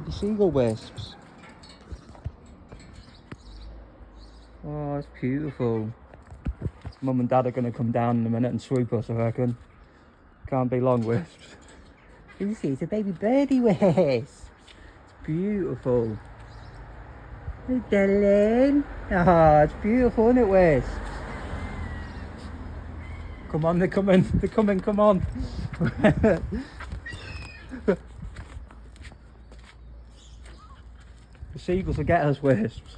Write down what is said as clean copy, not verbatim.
The seagull wisps. Oh, it's beautiful. Mum and Dad are going to come down in a minute and swoop us, I reckon. Can't be long, wisps. You see, it's a baby birdie wisp. It's beautiful. Hey, darling. Ah, it's beautiful, isn't it, wisps? Come on, they're coming, come on. The seagulls will get us, wisps.